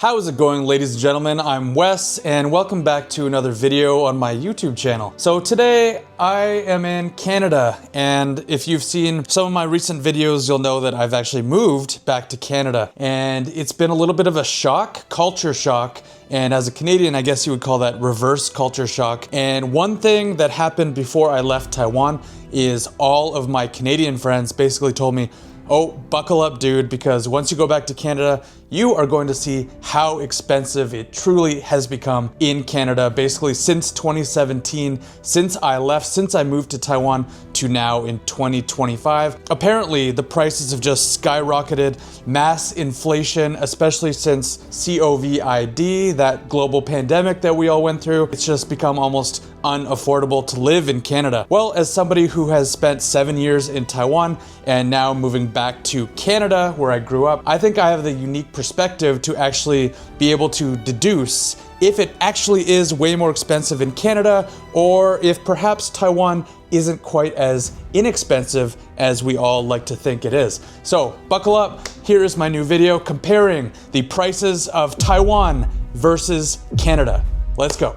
How's it going, ladies and gentlemen? I'm Wes, and welcome back to another video on my YouTube channel. So today I am in Canada, and if you've seen some of my recent videos, you'll know that I've actually moved back to Canada, and it's been a little bit of a shock, culture shock. And as a Canadian, I guess you would call that reverse culture shock. And one thing that happened before I left Taiwan is all of my Canadian friends basically told me, oh, buckle up, dude, because once you go back to Canada, you are going to see how expensive it truly has become in Canada, basically since 2017, since I left, since I moved to Taiwan to now in 2025. Apparently, the prices have just skyrocketed, mass inflation, especially since COVID, that global pandemic that we all went through. It's just become almost unaffordable to live in Canada. Well, as somebody who has spent 7 years in Taiwan and now moving back to Canada, where I grew up, I think I have the unique perspective to actually be able to deduce if it actually is way more expensive in Canada, or if perhaps Taiwan isn't quite as inexpensive as we all like to think it is. So buckle up, here is my new video comparing the prices of Taiwan versus Canada. Let's go.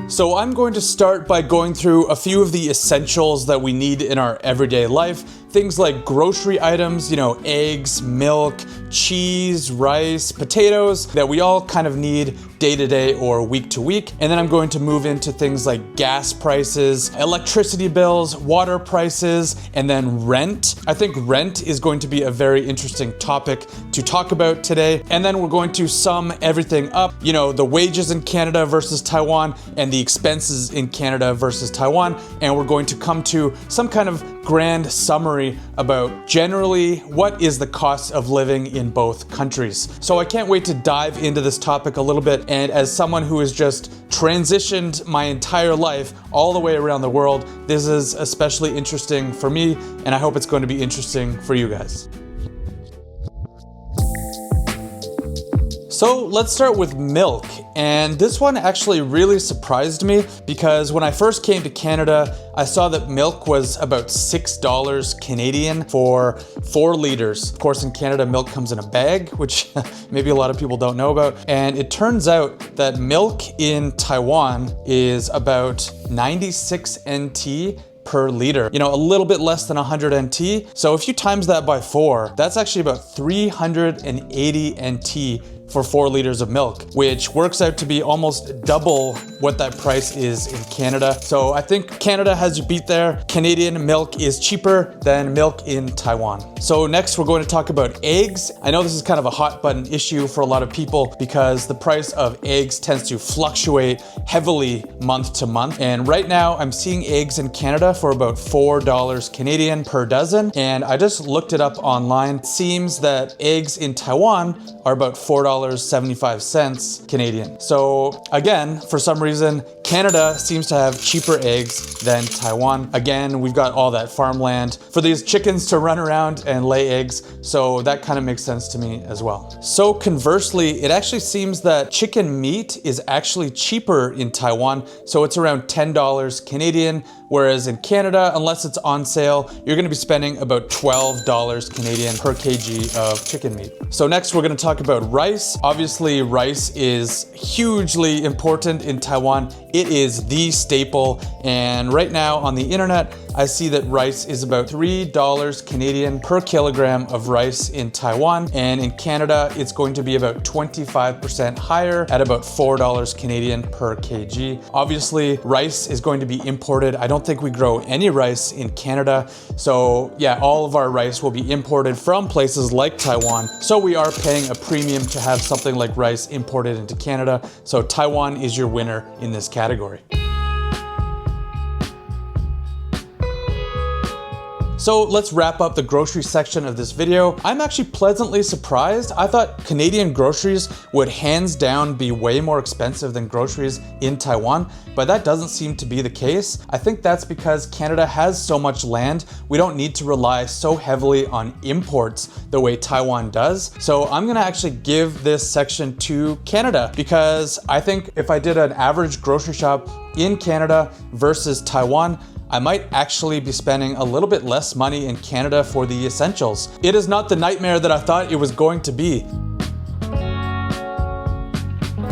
So I'm going to start by going through a few of the essentials that we need in our everyday life. Things like grocery items, eggs, milk, cheese, rice, potatoes that we all kind of need day to day or week to week. And then I'm going to move into things like gas prices, electricity bills, water prices, and then rent. I think rent is going to be a very interesting topic to talk about today. And then we're going to sum everything up, the wages in Canada versus Taiwan and the expenses in Canada versus Taiwan. And we're going to come to some kind of grand summary about generally what is the cost of living in both countries. So I can't wait to dive into this topic a little bit. And as someone who has just transitioned my entire life all the way around the world, this is especially interesting for me, and I hope it's going to be interesting for you guys. So let's start with milk, and this one actually really surprised me because when I first came to Canada, I saw that milk was about $6 Canadian for 4 liters. Of course, in Canada, milk comes in a bag, which maybe a lot of people don't know about, and it turns out that milk in Taiwan is about 96 NT per liter, a little bit less than 100 NT. So if you times that by 4, that's actually about 380 NT for 4 liters of milk, which works out to be almost double what that price is in Canada. So I think Canada has you beat there. Canadian milk is cheaper than milk in Taiwan. So next we're going to talk about eggs. I know this is kind of a hot button issue for a lot of people because the price of eggs tends to fluctuate heavily month to month. And right now I'm seeing eggs in Canada for about $4 Canadian per dozen. And I just looked it up online. It seems that eggs in Taiwan are about $4.75 Canadian. So again, for some reason, Canada seems to have cheaper eggs than Taiwan. Again, we've got all that farmland for these chickens to run around and lay eggs. So that kind of makes sense to me as well. So conversely, it actually seems that chicken meat is actually cheaper in Taiwan. So it's around $10 Canadian, whereas in Canada, unless it's on sale, you're gonna be spending about $12 Canadian per kg of chicken meat. So next we're gonna talk about rice. Obviously, rice is hugely important in Taiwan. It is the staple, and right now on the internet, I see that rice is about $3 Canadian per kilogram of rice in Taiwan, and in Canada, it's going to be about 25% higher at about $4 Canadian per kg. Obviously, rice is going to be imported. I don't think we grow any rice in Canada, so yeah, all of our rice will be imported from places like Taiwan. So we are paying a premium to have something like rice imported into Canada. So Taiwan is your winner in this category. So let's wrap up the grocery section of this video. I'm actually pleasantly surprised. I thought Canadian groceries would hands down be way more expensive than groceries in Taiwan, but that doesn't seem to be the case. I think that's because Canada has so much land. We don't need to rely so heavily on imports the way Taiwan does. So I'm gonna actually give this section to Canada because I think if I did an average grocery shop in Canada versus Taiwan, I might actually be spending a little bit less money in Canada for the essentials. It is not the nightmare that I thought it was going to be.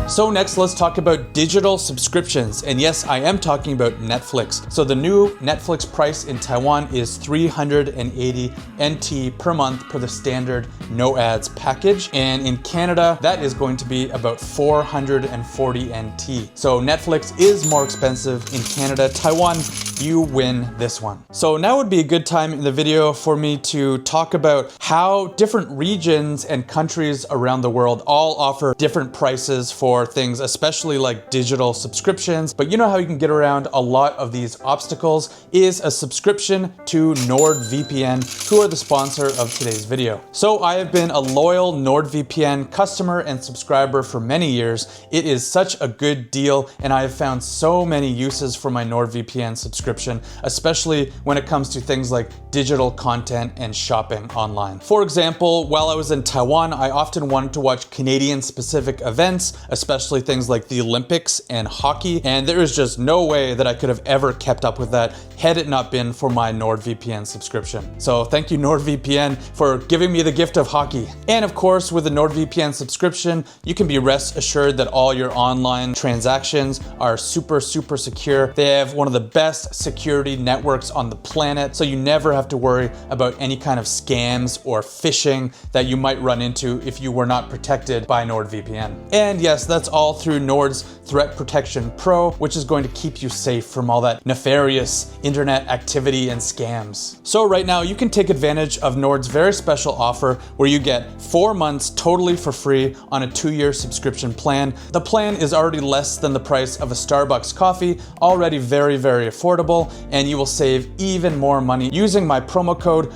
So next, let's talk about digital subscriptions. And yes, I am talking about Netflix. So the new Netflix price in Taiwan is 380 NT per month per the standard no ads package. And in Canada, that is going to be about 440 NT. So Netflix is more expensive in Canada. Taiwan, you win this one. So now would be a good time in the video for me to talk about how different regions and countries around the world all offer different prices for things, especially like digital subscriptions. But you know how you can get around a lot of these obstacles is a subscription to NordVPN, who are the sponsor of today's video. So I have been a loyal NordVPN customer and subscriber for many years. It is such a good deal, and I have found so many uses for my NordVPN subscription, especially when it comes to things like digital content and shopping online. For example, while I was in Taiwan, I often wanted to watch Canadian specific events, especially things like the Olympics and hockey, and there is just no way that I could have ever kept up with that had it not been for my NordVPN subscription. So thank you NordVPN for giving me the gift of hockey. And of course, with the NordVPN subscription, you can be rest assured that all your online transactions are super secure. They have one of the best security networks on the planet, so you never have to worry about any kind of scams or phishing that you might run into if you were not protected by NordVPN. And yes, that's all through Nord's Threat Protection Pro, which is going to keep you safe from all that nefarious internet activity and scams. So right now you can take advantage of Nord's very special offer where you get 4 months totally for free on a 2-year subscription plan. The plan is already less than the price of a Starbucks coffee, already very affordable, and you will save even more money. Using my promo code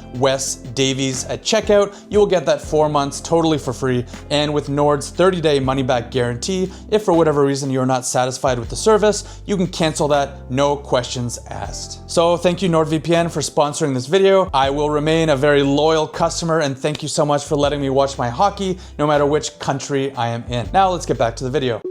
Davies at checkout, you will get that 4 months totally for free, and with Nord's 30-day money-back guarantee, if for whatever reason you're not satisfied with the service, you can cancel that, no questions asked. So thank you NordVPN for sponsoring this video. I will remain a very loyal customer, and thank you so much for letting me watch my hockey no matter which country I am in. Now let's get back to the video.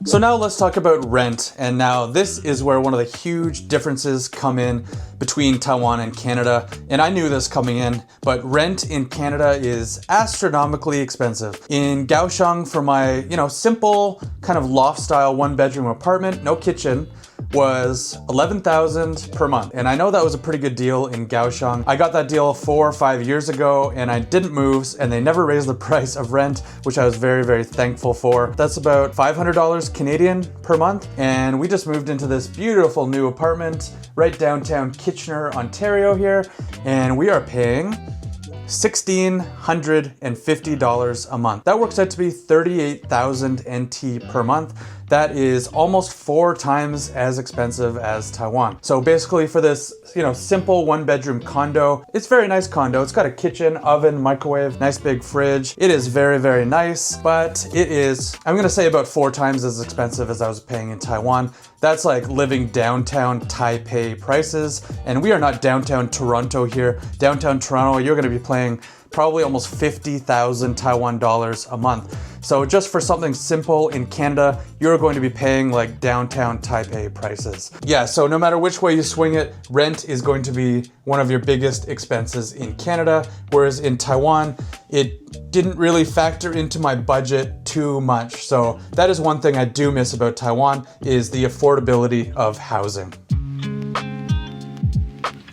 So now let's talk about rent, and now this is where one of the huge differences come in between Taiwan and Canada, and I knew this coming in, but rent in Canada is astronomically expensive. In Kaohsiung, for my, simple kind of loft-style 1-bedroom apartment, no kitchen, was $11,000 per month. And I know that was a pretty good deal in Kaohsiung. I got that deal 4 or 5 years ago, and I didn't move, and they never raised the price of rent, which I was very thankful for. That's about $500 Canadian per month. And we just moved into this beautiful new apartment right downtown Kitchener, Ontario here, and we are paying $1,650 a month. That works out to be 38,000 NT per month. That is almost 4 times as expensive as Taiwan. So basically for this, simple 1-bedroom condo, it's a very nice condo. It's got a kitchen, oven, microwave, nice big fridge. It is very nice, but it is, I'm gonna say about 4 times as expensive as I was paying in Taiwan. That's like living downtown Taipei prices, and we are not downtown Toronto here. Downtown Toronto, you're gonna be paying probably almost 50,000 Taiwan dollars a month. So just for something simple in Canada, you're going to be paying like downtown Taipei prices. Yeah, so no matter which way you swing it, rent is going to be one of your biggest expenses in Canada, whereas in Taiwan, it didn't really factor into my budget too much. So that is one thing I do miss about Taiwan, is the affordability of housing.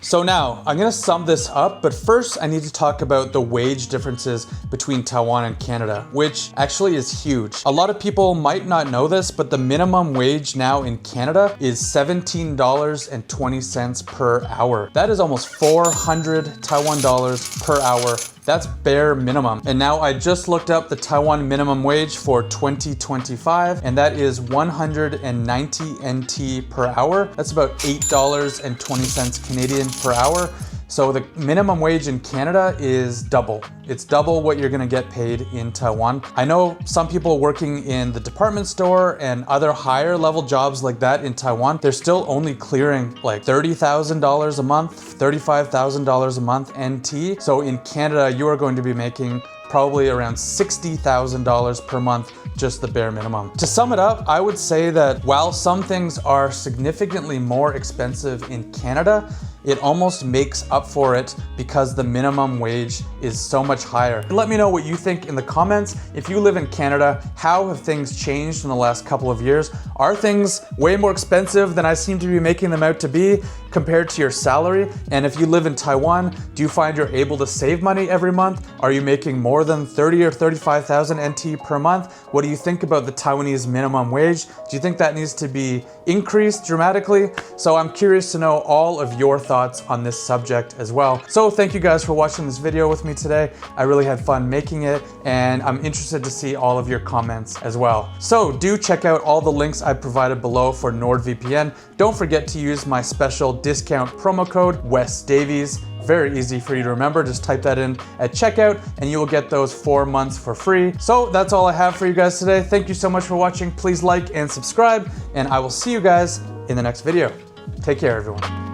So now, I'm gonna sum this up, but first I need to talk about the wage differences between Taiwan and Canada, which actually is huge. A lot of people might not know this, but the minimum wage now in Canada is $17.20 per hour. That is almost 400 Taiwan dollars per hour. That's bare minimum. And now I just looked up the Taiwan minimum wage for 2025, and that is 190 NT per hour. That's about $8.20 Canadian per hour. So the minimum wage in Canada is double. It's double what you're gonna get paid in Taiwan. I know some people working in the department store and other higher level jobs like that in Taiwan, they're still only clearing like $30,000 a month, $35,000 a month NT. So in Canada, you are going to be making probably around $60,000 per month, just the bare minimum. To sum it up, I would say that while some things are significantly more expensive in Canada, it almost makes up for it because the minimum wage is so much higher. Let me know what you think in the comments. If you live in Canada, how have things changed in the last couple of years? Are things way more expensive than I seem to be making them out to be compared to your salary? And if you live in Taiwan, do you find you're able to save money every month? Are you making more than 30 or 35,000 NT per month? What do you think about the Taiwanese minimum wage? Do you think that needs to be increased dramatically? So I'm curious to know all of your thoughts on this subject as well. So thank you guys for watching this video with me today. I really had fun making it, and I'm interested to see all of your comments as well. So do check out all the links I provided below for NordVPN. Don't forget to use my special discount promo code WesDavies. Very easy for you to remember. Just type that in at checkout and you will get those 4 months for free. So that's all I have for you guys today. Thank you so much for watching. Please like and subscribe, and I will see you guys in the next video. Take care, everyone.